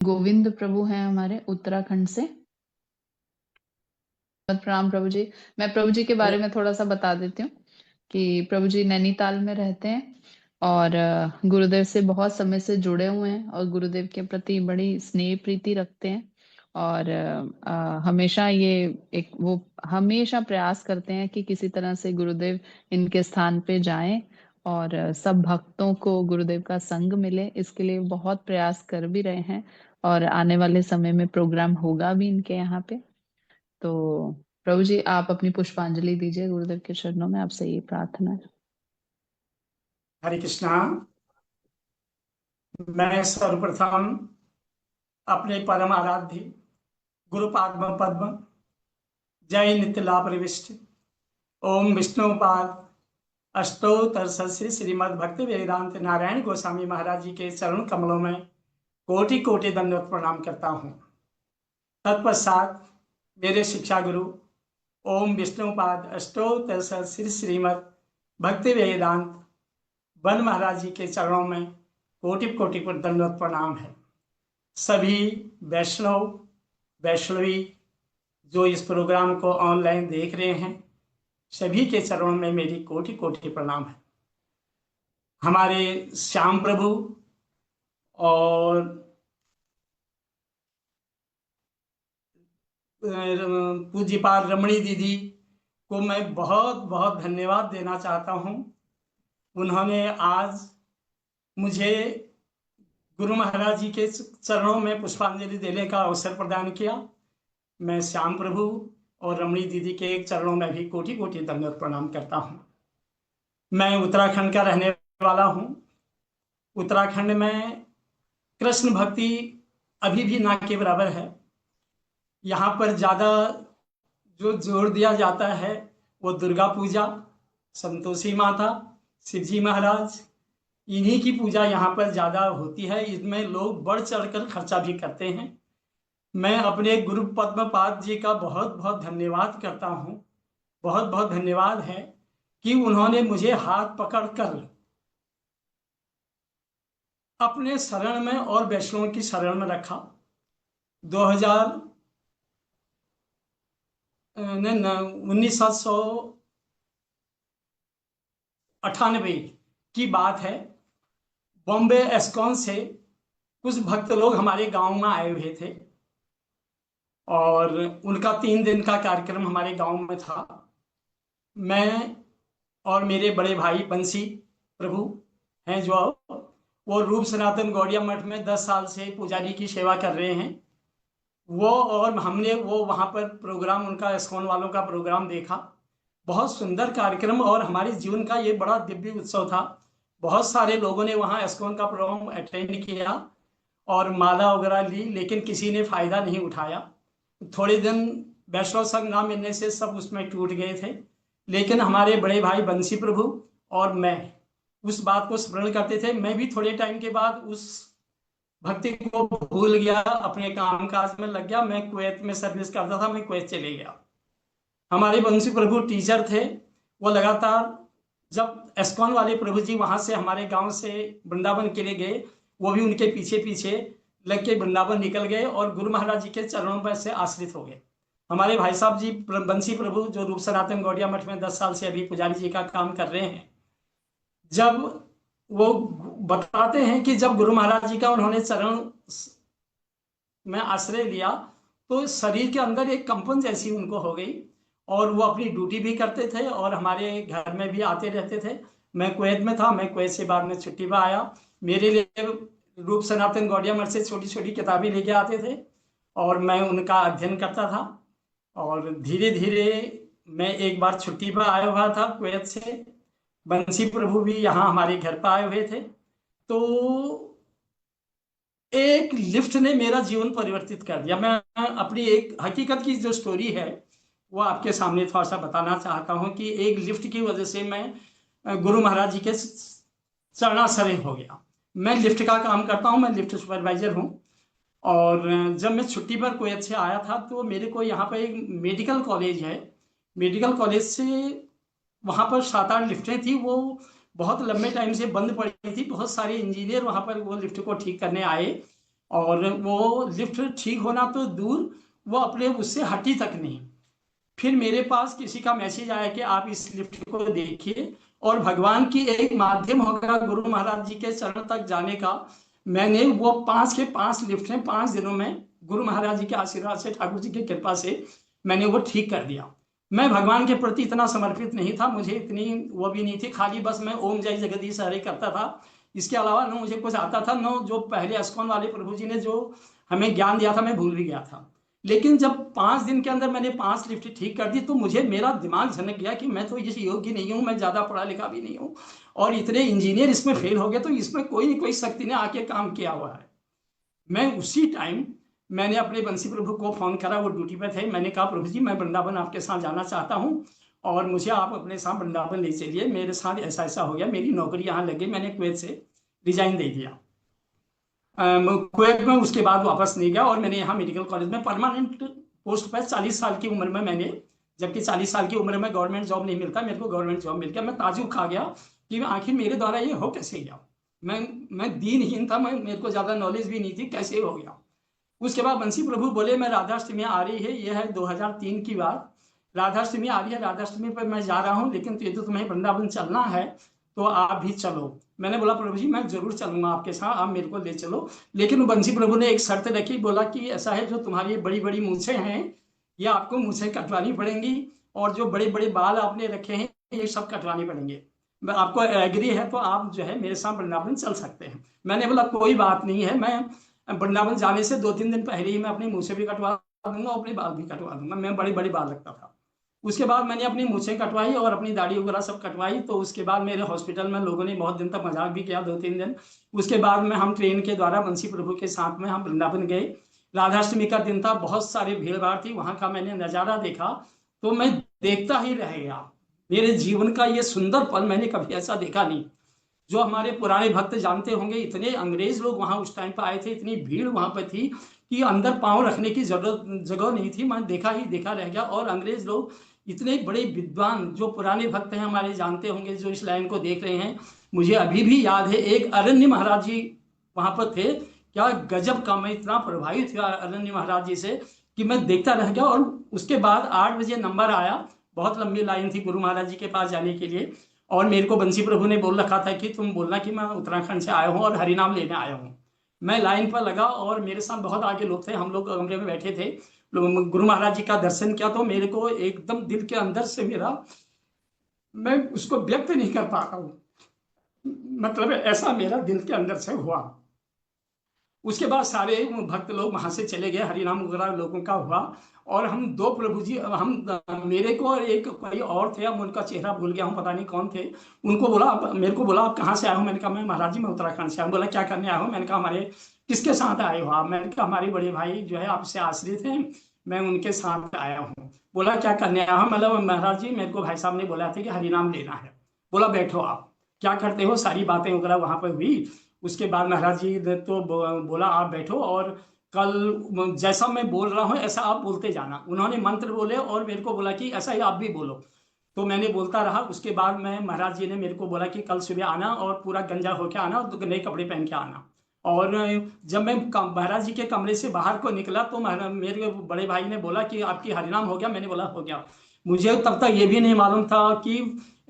गोविंद प्रभु हैं हमारे उत्तराखंड से। प्रणाम प्रभु जी। मैं प्रभु जी के बारे में थोड़ा सा बता देती हूँ कि प्रभु जी नैनीताल में रहते हैं और गुरुदेव से बहुत समय से जुड़े हुए हैं और गुरुदेव के प्रति बड़ी स्नेह प्रीति रखते हैं। और हमेशा ये एक वो हमेशा प्रयास करते हैं कि किसी तरह से गुरुदेव इनके स्थान पे जाएं और सब भक्तों को गुरुदेव का संग मिले, इसके लिए बहुत प्रयास कर भी रहे हैं। और आने वाले समय में प्रोग्राम होगा भी इनके यहाँ पे। तो प्रभु जी आप अपनी पुष्पांजलि दीजिए गुरुदेव के चरणों में, आपसे ये प्रार्थना है। हरे कृष्णा। मैं सर्वप्रथम अपने परम आराध्य गुरु पद्म पद्म जय नित्य लाभ प्रविष्ट ओम विष्णुपाद अष्टोत्तर श्री श्रीमद भक्ति वेदांत नारायण गोस्वामी महाराज जी के चरण कमलों में कोटि कोटि दंडवत प्रणाम करता हूँ। तत्पश्चात मेरे शिक्षा गुरु ओम विष्णुपाद अष्टोत्तर श्री श्रीमद भक्ति वेदांत वन महाराज जी के चरणों में कोटि कोटि पर दंडवत प्रणाम है। सभी वैष्णव वैष्णवी जो इस प्रोग्राम को ऑनलाइन देख रहे हैं, सभी के चरणों में मेरी कोटि कोटि प्रणाम है। हमारे श्याम प्रभु और पूज्यपाल रमणी दीदी को मैं बहुत बहुत धन्यवाद देना चाहता हूँ। उन्होंने आज मुझे गुरु महाराज जी के चरणों में पुष्पांजलि देने का अवसर प्रदान किया। मैं श्याम प्रभु और रमणी दीदी के चरणों में भी कोटि कोटि दंडवत प्रणाम करता हूँ। मैं उत्तराखंड का रहने वाला हूँ। उत्तराखंड में कृष्ण भक्ति अभी भी ना के बराबर है। यहाँ पर ज़्यादा जो जोर दिया जाता है वो दुर्गा पूजा, संतोषी माता, शिवजी महाराज, इन्हीं की पूजा यहाँ पर ज़्यादा होती है। इसमें लोग बढ़ चढ़कर खर्चा भी करते हैं। मैं अपने गुरु पद्मपाद जी का बहुत बहुत धन्यवाद करता हूँ। बहुत बहुत धन्यवाद है कि उन्होंने मुझे हाथ पकड़कर अपने शरण में और वैष्णव की शरण में रखा। 1998 की बात है। बॉम्बे एस्कॉन से कुछ भक्त लोग हमारे गांव में आए हुए थे और उनका 3 दिन का कार्यक्रम हमारे गांव में था। मैं और मेरे बड़े भाई बंसी प्रभु हैं जो वो रूप सनातन गौड़िया मठ में 10 साल से पुजारी की सेवा कर रहे हैं। वो और हमने वो वहाँ पर प्रोग्राम, उनका एस्कॉन वालों का प्रोग्राम देखा। बहुत सुंदर कार्यक्रम और हमारे जीवन का ये बड़ा दिव्य उत्सव था। बहुत सारे लोगों ने वहाँ एस्कॉन का प्रोग्राम अटेंड किया और माला वगैरह ली, लेकिन किसी ने फायदा नहीं उठाया। थोड़े दिन वैष्णव संघ ना मिलने से सब उसमें टूट गए थे। लेकिन हमारे बड़े भाई बंसी प्रभु और मैं उस बात को स्मरण करते थे। मैं भी थोड़े टाइम के बाद उस भक्ति को भूल गया, अपने काम काज में लग गया। मैं कुवैत में सर्विस करता था, मैं कुवैत चले गया। हमारे बंसी प्रभु टीचर थे। वो लगातार जब एस्कॉन वाले प्रभु जी वहां से हमारे गांव से वृंदावन के लिए गए, वो भी उनके पीछे पीछे लग के वृंदावन निकल गए और गुरु महाराज जी के चरणों पर से आश्रित हो गए। हमारे भाई साहब जी बंसी प्रभु जो रूप सनातन गौड़िया मठ में 10 साल से अभी पुजारी जी का काम कर रहे हैं, जब वो बताते हैं कि जब गुरु महाराज जी का उन्होंने चरण में आश्रय लिया तो शरीर के अंदर एक कंपन जैसी उनको हो गई और वो अपनी ड्यूटी भी करते थे और हमारे घर में भी आते रहते थे। मैं कुवैत में था, मैं कुवैत से बाद में छुट्टी पर आया। मेरे लिए रूप सनातन गौड़िया मठ से छोटी छोटी किताबें लेके आते थे और मैं उनका अध्ययन करता था। और धीरे धीरे मैं एक बार छुट्टी पर आया हुआ था कुवैत से। बंसी प्रभु भी यहाँ हमारे घर पर आए हुए थे। तो एक लिफ्ट ने मेरा जीवन परिवर्तित कर दिया। मैं अपनी एक हकीकत की जो स्टोरी है वो आपके सामने थोड़ा सा बताना चाहता हूँ कि एक लिफ्ट की वजह से मैं गुरु महाराज जी के चरणाश्रय हो गया। मैं लिफ्ट का काम करता हूँ, मैं लिफ्ट सुपरवाइजर हूँ। और जब मैं छुट्टी पर कुवैत से आया था तो मेरे को यहाँ पर एक मेडिकल कॉलेज है, मेडिकल कॉलेज से वहाँ पर 7-8 लिफ्टें थी। वो बहुत लंबे टाइम से बंद पड़ी थी। बहुत सारे इंजीनियर वहाँ पर वो लिफ्ट को ठीक करने आए और वो लिफ्ट ठीक होना तो दूर, वो अपने उससे हटी तक नहीं। फिर मेरे पास किसी का मैसेज आया कि आप इस लिफ्ट को देखिए, और भगवान की एक माध्यम होगा गुरु महाराज जी के चरण तक जाने का। मैंने वो 5 के 5 लिफ्ट हैं 5 दिनों में गुरु महाराज जी के आशीर्वाद से, ठाकुर जी की कृपा से मैंने वो ठीक कर दिया। मैं भगवान के प्रति इतना समर्पित नहीं था, मुझे इतनी वो भी नहीं थी, खाली बस मैं ओम जय जगदीश हरे करता था। इसके अलावा न मुझे कुछ आता था, न जो पहले अस्कॉन वाले प्रभु जी ने जो हमें ज्ञान दिया था मैं भूल भी गया था। लेकिन जब 5 दिन के अंदर मैंने 5 लिफ्ट ठीक कर दी, तो मुझे मेरा दिमाग झनक गया कि मैं तो इस योग्य नहीं हूँ, मैं ज्यादा पढ़ा लिखा भी नहीं हूँ, और इतने इंजीनियर इसमें फेल हो गए, तो इसमें कोई ना कोई शक्ति ने आके काम किया हुआ है। मैं उसी टाइम मैंने अपने बंसी प्रभु को फोन करा, वो ड्यूटी पे थे। मैंने कहा प्रभु जी मैं वृंदावन आपके साथ जाना चाहता हूँ, और मुझे आप अपने साथ वृंदावन ले चलिए, मेरे साथ ऐसा ऐसा हो गया, मेरी नौकरी यहाँ लग गई, मैंने कुवैत से रिजाइन दे दिया। कुवैत में उसके बाद वापस नहीं गया, और मैंने यहाँ मेडिकल कॉलेज में परमानेंट पोस्ट पर 40 साल की उम्र में मैंने, जबकि 40 साल की उम्र में गवर्नमेंट जॉब नहीं मिलता, मेरे को गवर्नमेंट जॉब मिल गया। मैं ताजुब खा गया कि आखिर मेरे द्वारा ये हो कैसे गया। मैं दीनहीन था, मेरे को ज्यादा नॉलेज भी नहीं थी, कैसे हो गया। उसके बाद बंसी प्रभु बोले मैं राधाष्टमी आ रही है, यह है 2003 की बात, राधाष्टमी आ रही है, राधाष्टमी पर मैं जा रहा हूँ, लेकिन तो तुम्हें वृंदावन चलना है तो आप भी चलो। मैंने बोला प्रभु जी मैं जरूर चलूंगा आपके साथ, आप मेरे को ले चलो। लेकिन बंसी प्रभु ने एक शर्त रखी, बोला कि ऐसा है जो तुम्हारी बड़ी बड़ी मूछें हैं ये आपको मूछें कटवानी पड़ेंगी, और जो बड़े बड़े बाल आपने रखे हैं ये सब कटवाने पड़ेंगे। आपको एग्री है तो आप जो है मेरे साथ वृंदावन चल सकते हैं। मैंने बोला कोई बात नहीं है, मैं वृंदावन जाने से 2-3 दिन पहले ही मैं अपनी मूछें भी कटवा दूंगा, अपने बाल भी कटवा दूंगा। मैं बड़ी बड़ी बाल रखता था। उसके बाद मैंने अपनी मूछें कटवाई और अपनी दाढ़ी वगैरह सब कटवाई। तो उसके बाद मेरे हॉस्पिटल में लोगों ने बहुत दिन तक मजाक भी किया, 2-3 दिन। उसके बाद में हम ट्रेन के द्वारा बंसी प्रभु के साथ में हम वृंदावन गए। राधाष्टमी का दिन था, बहुत सारी भीड़ भाड़ थी, वहां का मैंने नजारा देखा तो मैं देखता ही रह गया। मेरे जीवन का ये सुंदर पल मैंने कभी ऐसा देखा नहीं। जो हमारे पुराने भक्त जानते होंगे, इतने अंग्रेज लोग वहां उस टाइम पर आए थे, इतनी भीड़ वहां पर थी कि अंदर पांव रखने की जरूरत जगह नहीं थी। मैं देखा ही देखा रह गया। और अंग्रेज लोग इतने बड़े विद्वान, जो पुराने भक्त हैं हमारे जानते होंगे, जो इस लाइन को देख रहे हैं, मुझे अभी भी याद है एक अरण्य महाराज जी वहां पर थे। क्या गजब का, मैं इतना प्रभावित हुआ अरण्य महाराज जी से कि मैं देखता रह गया। और उसके बाद 8 बजे नंबर आया, बहुत लंबी लाइन थी गुरु महाराज जी के पास जाने के लिए। और मेरे को बंसी प्रभु ने बोल रखा था कि तुम बोलना कि मैं उत्तराखंड से आया हूँ और हरिनाम लेने आया हूँ। मैं लाइन पर लगा और मेरे साथ बहुत आगे लोग थे, हम लोग कमरे में बैठे थे। गुरु महाराज जी का दर्शन किया तो मेरे को एकदम दिल के अंदर से मेरा, मैं उसको व्यक्त नहीं कर पा रहा हूँ, मतलब ऐसा मेरा दिल के अंदर से हुआ। उसके बाद सारे भक्त लोग वहां से चले गए, हरिनाम वगैरह लोगों का हुआ। और हम दो प्रभु जी, हम मेरे को और एक कोई और थे, अब उनका चेहरा भूल गया हूँ, पता नहीं कौन थे। उनको बोला, मेरे को बोला आप कहाँ से आए हो? मैंने कहा मैं महाराज जी मैं उत्तराखंड से आया हूँ। बोला क्या करने आए हो? मैंने कहा हमारे किसके साथ आए हो आप? मैंने कहा हमारे बड़े भाई जो है आपसे आश्रित हैं, मैं उनके साथ आया हूँ। बोला क्या करने आया हो? मतलब महाराज जी मेरे को भाई साहब ने बोला था कि हरिनाम लेना है। बोला बैठो, आप क्या करते हो? सारी बातें वगैरह वहां पर हुई। उसके बाद महाराज जी ने तो बोला आप बैठो, और कल जैसा मैं बोल रहा हूँ ऐसा आप बोलते जाना। उन्होंने मंत्र बोले और मेरे को बोला कि ऐसा ही आप भी बोलो। तो मैंने बोलता रहा। उसके बाद मैं, महाराज जी ने मेरे को बोला कि कल सुबह आना और पूरा गंजा होके आना और नए कपड़े पहन के आना। और जब मैं महाराज जी के कमरे से बाहर को निकला तो मेरे बड़े भाई ने बोला कि आपकी हरिनाम हो गया? मैंने बोला हो गया। मुझे तब तक ये भी नहीं मालूम था कि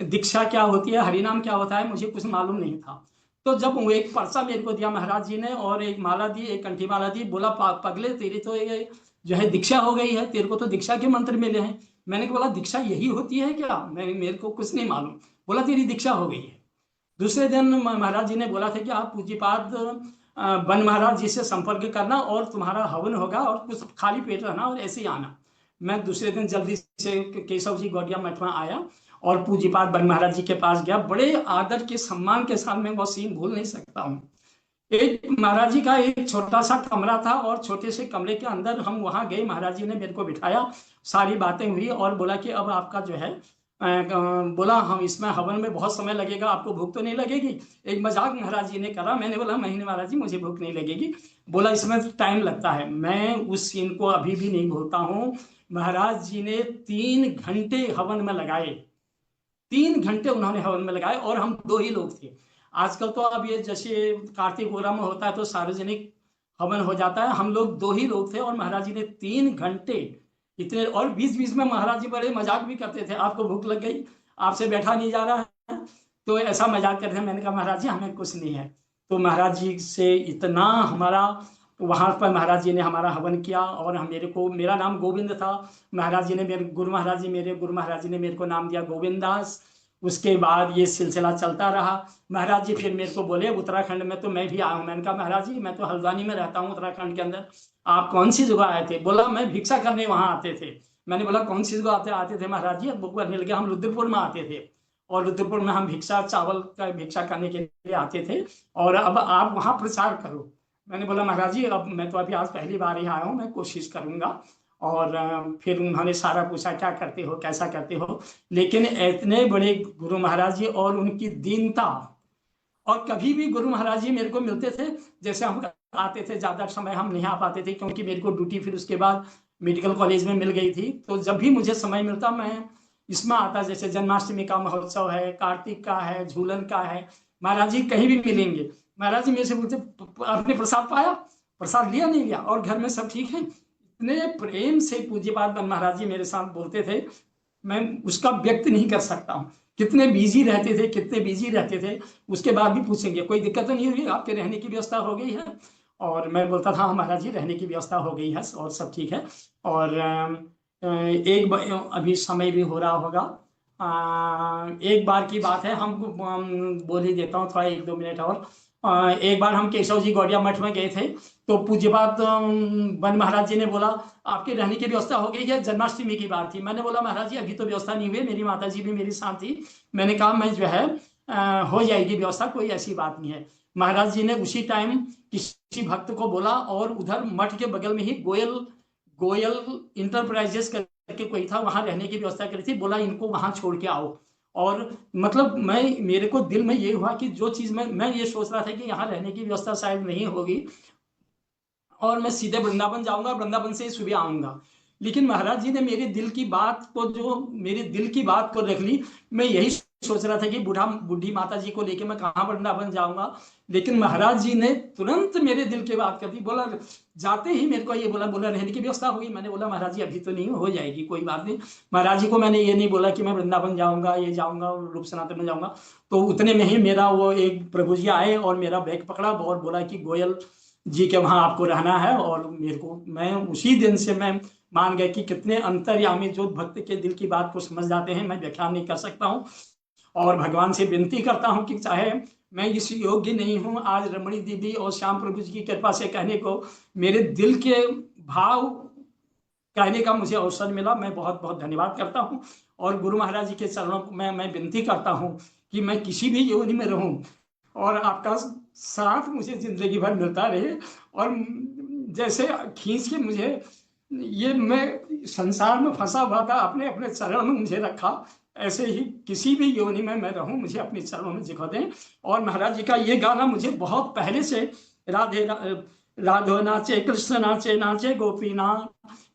दीक्षा क्या होती है, हरिनाम क्या होता है, मुझे कुछ मालूम नहीं था। तो जब वो एक पर्चा मेरे को दिया महाराज जी ने, और एक माला दी, एक कंठी माला दी, बोला पगले तेरी तो ये जो है दीक्षा हो गई है, तेरे को तो दीक्षा के मंत्र मिले हैं। मैंने बोला दीक्षा यही होती है क्या? मेरे को कुछ नहीं मालूम। बोला तेरी दीक्षा हो गई है। दूसरे दिन महाराज जी ने बोला था कि आप पूज्यपाद बन महाराज जी से संपर्क करना और तुम्हारा हवन होगा, और कुछ खाली पेट रहना और ऐसे ही आना। मैं दूसरे दिन जल्दी से केशव जी गौड़िया मठ में आया और पूज्यपाद बन महाराज जी के पास गया। बड़े आदर के सम्मान के साथ, मैं वो सीन भूल नहीं सकता हूँ। एक महाराज जी का एक छोटा सा कमरा था, और छोटे से कमरे के अंदर हम वहां गए। महाराज जी ने मेरे को बिठाया, सारी बातें हुई और बोला कि अब आपका जो है बोला हम इसमें हवन में बहुत समय लगेगा, आपको भूख तो नहीं लगेगी? एक मजाक महाराज जी ने करा। मैंने बोला नहीं महाराज जी मुझे भूख नहीं लगेगी। बोला इसमें टाइम लगता है। मैं उस सीन को अभी भी नहीं भूलता हूँ। महाराज जी ने 3 घंटे हवन में लगाए, 3 घंटे उन्होंने हवन में लगाए, और हम 2 ही लोग थे। आजकल तो अब ये जैसे कार्तिक वगैरह में होता है तो सार्वजनिक हवन हो जाता है। हम लोग 2 ही लोग थे और महाराज जी ने 3 घंटे इतने, और बीच बीच में महाराज जी बड़े मजाक भी करते थे, आपको भूख लग गई, आपसे बैठा नहीं जा रहा है, तो ऐसा मजाक करते थे। मैंने कहा महाराज जी हमें कुछ नहीं है। तो महाराज जी से इतना हमारा, वहां पर महाराज जी ने हमारा हवन किया, और हम मेरे को, मेरा नाम गोविंद था, महाराज जी ने मेरे गुरु महाराज जी ने मेरे को नाम दिया गोविंद दास। उसके बाद ये सिलसिला चलता रहा। महाराज जी फिर मेरे को बोले उत्तराखंड में तो मैं भी आया हूँ। मैंने कहा महाराज जी मैं तो हल्द्वानी में रहता हूँ उत्तराखंड के अंदर, आप कौन सी जगह आए थे? बोला मैं भिक्षा करने वहां आते थे। मैंने बोला कौन सी जगह आते आते थे महाराज जी? वो कहने लगे हम रुद्रपुर में आते थे, और रुद्रपुर में हम भिक्षा चावल का भिक्षा करने के लिए आते थे, और अब आप वहां प्रचार करो। मैंने बोला महाराज जी अब मैं तो अभी आज पहली बार ही आया हूँ, मैं कोशिश करूंगा। और फिर उन्होंने सारा पूछा क्या करते हो, कैसा करते हो। लेकिन इतने बड़े गुरु महाराज जी और उनकी दीनता, और कभी भी गुरु महाराज जी मेरे को मिलते थे, जैसे हम आते थे, ज्यादा समय हम नहीं आ पाते थे क्योंकि मेरे को ड्यूटी फिर उसके बाद मेडिकल कॉलेज में मिल गई थी। तो जब भी मुझे समय मिलता मैं इसमें आता, जैसे जन्माष्टमी का महोत्सव है, कार्तिक का है, झूलन का है, महाराज जी कहीं भी मिलेंगे, महाराज जी मेरे से पूछते आपने प्रसाद पाया, प्रसाद लिया नहीं लिया, और घर में सब ठीक है। इतने प्रेम से पूज्यपाद महाराज जी मेरे साथ बोलते थे, मैं उसका व्यक्त नहीं कर सकता हूँ। कितने बिजी रहते थे, कितने बिजी रहते थे। उसके बाद भी पूछेंगे कोई दिक्कत तो नहीं हुई, आपके रहने की व्यवस्था हो गई है? और मैं बोलता था हाँ महाराज जी रहने की व्यवस्था हो गई है और सब ठीक है। और अभी समय भी हो रहा होगा, एक बार की बात है, हम बोल ही देता हूँ थोड़ा 1-2 मिनट और। एक बार हम केशव जी गौड़िया मठ में गए थे, तो पूज्यपाद वन महाराज जी ने बोला आपके रहने की व्यवस्था हो गई है? जन्माष्टमी की बात थी। मैंने बोला महाराज जी अभी तो व्यवस्था नहीं हुई, मेरी माता जी भी मेरे साथ थी। मैंने कहा मैं जो है हो जाएगी व्यवस्था, कोई ऐसी बात नहीं है। महाराज जी ने उसी टाइम किसी भक्त को बोला, और उधर मठ के बगल में ही गोयल गोयल इंटरप्राइजेस करके कोई था, वहां रहने की व्यवस्था करी थी, बोला इनको वहां छोड़ के आओ। और मतलब मैं, मेरे को दिल में ये हुआ कि जो चीज मैं ये सोच रहा था कि यहाँ रहने की व्यवस्था शायद नहीं होगी, और मैं सीधे वृंदावन जाऊंगा, वृंदावन से ही सुबह आऊंगा। लेकिन महाराज जी ने मेरे दिल की बात को, जो मेरे दिल की बात को रख ली। मैं यही सोच रहा था कि बूढ़ी माता जी को लेके मैं कहाँ वृंदावन जाऊंगा, लेकिन महाराज जी ने तुरंत मेरे दिल की बात कर दी। बोला जाते ही मेरे को ये बोला बोला रहने की व्यवस्था होगी। मैंने बोला महाराज जी अभी तो नहीं हो जाएगी, कोई बात नहीं। महाराज जी को मैंने ये नहीं बोला कि मैं वृंदावन जाऊंगा, ये जाऊंगा, रूप सनातन में जाऊंगा। तो उतने में ही मेरा वो एक प्रभु जी आए और मेरा बैग पकड़ा और बोला कि गोयल जी के वहां आपको रहना है। और मेरे को, मैं उसी दिन से मैं मान गया कि कितने अंतर्यामी जो भक्त के दिल की बात को समझ जाते हैं, मैं व्याख्यान नहीं कर सकता हूँ। और भगवान से विनती करता हूँ कि चाहे मैं इस योग्य नहीं हूँ आज रमणी दीदी और श्याम प्रभु जी की कृपा से कहने को, मेरे दिल के भाव कहने का मुझे अवसर मिला, मैं बहुत बहुत धन्यवाद करता हूँ। और गुरु महाराज जी के चरणों में मैं विनती करता हूँ कि मैं किसी भी योनि में रहूं, और आपका साथ मुझे जिंदगी भर मिलता रहे। और जैसे खींच के मुझे, ये मैं संसार में फंसा हुआ था, अपने अपने चरण में मुझे रखा, ऐसे ही किसी भी योनि में मैं रहूं मुझे अपने चरणों में जिखा दें। और महाराज जी का ये गाना मुझे बहुत पहले से, राधे राधो नाचे कृष्ण नाचे नाचे गोपीनाथ,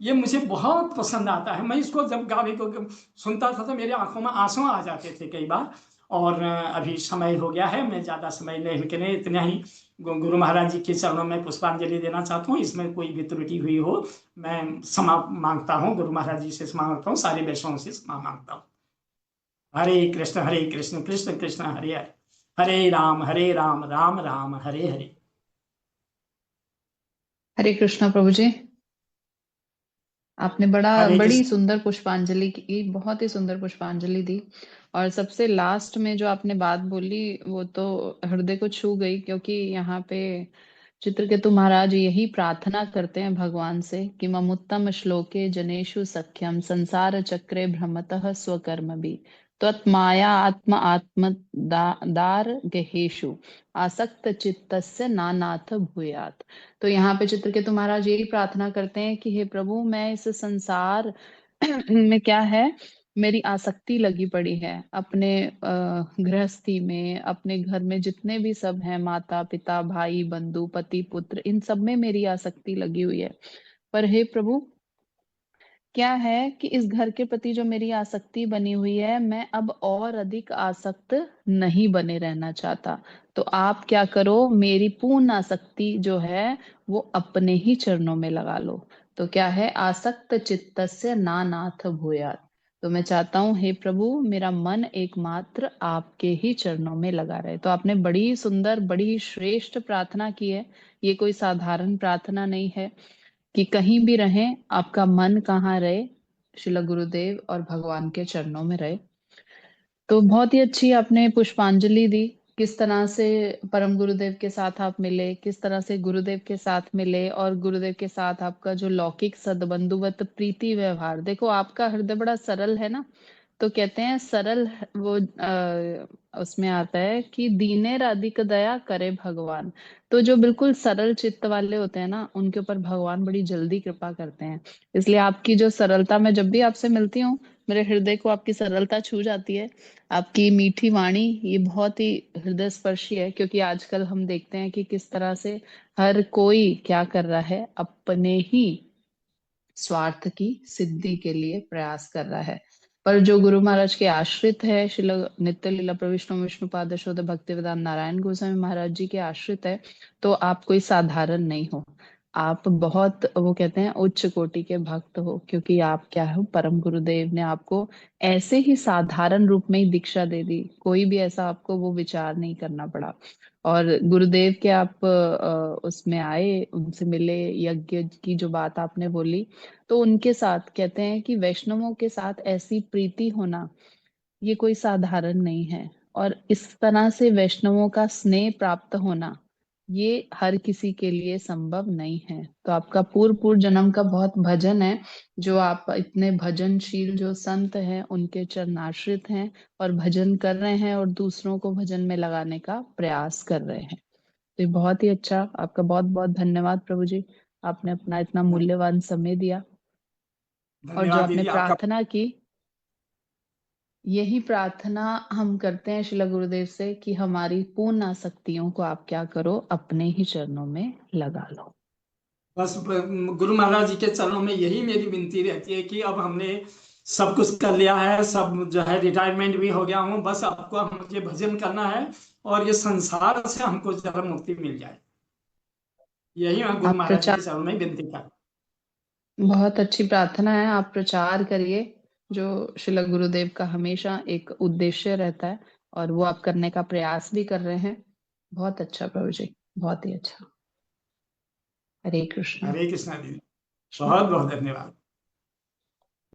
ये मुझे बहुत पसंद आता है। मैं इसको जब गाने को सुनता था तो मेरे आंखों में आंसू आ जाते थे कई बार। और अभी समय हो गया है, मैं ज्यादा समय नहीं लेकिन इतना ही गुरु महाराज जी के चरणों में पुष्पांजलि देना चाहता हूँ। इसमें कोई भी त्रुटि हुई हो मैं क्षमा मांगता हूँ, गुरु महाराज जी से क्षमा मांगता हूँ, सारे वैष्णवों से क्षमा मांगता हूँ। हरे कृष्ण कृष्ण कृष्ण हरे हरे, हरे राम राम राम हरे हरे। हरे कृष्णा प्रभु जी, आपने हरे बड़ी कृष्ण। सुंदर पुष्पांजलि की, बहुत ही सुंदर पुष्पांजलि दी। और सबसे लास्ट में जो आपने बात बोली वो तो हृदय को छू गई, क्योंकि यहाँ पे चित्रकेतु महाराज यही प्रार्थना करते हैं भगवान से कि ममुत्तम श्लोके जनेषु सख्यम संसार चक्रे भ्रमतः स्वकर्म भी त्वत्माया दार गेहेषु आसक्त चित्तस्य नानाथ भूयात्। तो यहाँ पे चित्रकेतु महाराज यही प्रार्थना करते हैं कि हे प्रभु, मैं इस संसार में क्या है, मेरी आसक्ति लगी पड़ी है अपने गृहस्थी में, अपने घर में जितने भी सब हैं, माता पिता भाई बंधु पति पुत्र, इन सब में मेरी आसक्ति लगी हुई है। पर हे प्रभु, क्या है कि इस घर के प्रति जो मेरी आसक्ति बनी हुई है, मैं अब और अधिक आसक्त नहीं बने रहना चाहता। तो आप क्या करो, मेरी पूर्ण आसक्ति जो है वो अपने ही चरणों में लगा लो। तो क्या है, आसक्त चित्तस्य नानाथ भूयात्। तो मैं चाहता हूँ हे प्रभु, मेरा मन एकमात्र आपके ही चरणों में लगा रहे। तो आपने बड़ी सुंदर, बड़ी श्रेष्ठ प्रार्थना की है। ये कोई साधारण प्रार्थना नहीं है कि कहीं भी रहें, आपका मन कहाँ रहे, शिला गुरुदेव और भगवान के चरणों में रहे। तो बहुत ही अच्छी आपने पुष्पांजलि दी। किस तरह से परम गुरुदेव के साथ आप मिले, किस तरह से गुरुदेव के साथ मिले, और गुरुदेव के साथ आपका जो लौकिक सद्बंधुवत प्रीति व्यवहार, देखो आपका हृदय बड़ा सरल है ना। तो कहते हैं सरल, वो उसमें आता है कि दीनेर अधिक दया करे भगवान। तो जो बिल्कुल सरल चित्त वाले होते हैं ना, उनके ऊपर भगवान बड़ी जल्दी कृपा करते हैं। इसलिए आपकी जो सरलता, मैं जब भी आपसे मिलती हूँ, मेरे हृदय को आपकी सरलता छू जाती है। आपकी मीठी वाणी ये बहुत ही हृदय स्पर्शी है, क्योंकि आजकल हम देखते हैं कि किस तरह से हर कोई क्या कर रहा है, अपने ही स्वार्थ की सिद्धि के लिए प्रयास कर रहा है। पर जो गुरु महाराज के आश्रित है, श्रील नित्य लीला प्रविष्णु विष्णुपाद शोध भक्ति वेदांत नारायण गोस्वामी महाराज जी के आश्रित है, तो आप कोई साधारण नहीं हो। आप बहुत, वो कहते हैं, उच्च कोटि के भक्त हो, क्योंकि आप क्या हो, परम गुरुदेव ने आपको ऐसे ही साधारण रूप में ही दीक्षा दे दी। कोई भी ऐसा आपको वो विचार नहीं करना पड़ा। और गुरुदेव के आप उसमें आए, उनसे मिले, यज्ञ की जो बात आपने बोली, तो उनके साथ कहते हैं कि वैष्णवों के साथ ऐसी प्रीति होना ये कोई साधारण नहीं है। और इस तरह से वैष्णवों का स्नेह प्राप्त होना ये हर किसी के लिए संभव नहीं है। तो आपका पूर्व पूर्व जन्म का बहुत भजन है, जो आप इतने भजनशील जो संत हैं उनके चरणाश्रित हैं, और भजन कर रहे हैं और दूसरों को भजन में लगाने का प्रयास कर रहे हैं। तो ये बहुत ही अच्छा, आपका बहुत बहुत धन्यवाद प्रभु जी। आपने अपना इतना मूल्यवान समय दिया। और जो धन्यवाद आपने दीदी आपका। प्रार्थना की, यही प्रार्थना हम करते हैं शिला गुरुदेव से कि हमारी पूर्ण आसक्तियों को आप क्या करो, अपने ही चरणों में लगा लो। बस गुरु महाराज जी के चरणों में यही मेरी विनती रहती है कि अब हमने सब कुछ कर लिया है, सब जो है रिटायरमेंट भी हो गया हूँ, बस आपको मुझे भजन करना है और ये संसार से हमको जरा मुक्ति मिल जाए। यही मैं गुरु आप महाराज जी प्रचार, के चरणों में विनती कर। बहुत अच्छी प्रार्थना है, आप प्रचार करिए जो शिला गुरुदेव का हमेशा एक उद्देश्य रहता है, और वो आप करने का प्रयास भी कर रहे हैं। बहुत अच्छा प्रभु जी, बहुत ही अच्छा। हरे कृष्णा। हरे कृष्णा दीदी, बहुत बहुत धन्यवाद।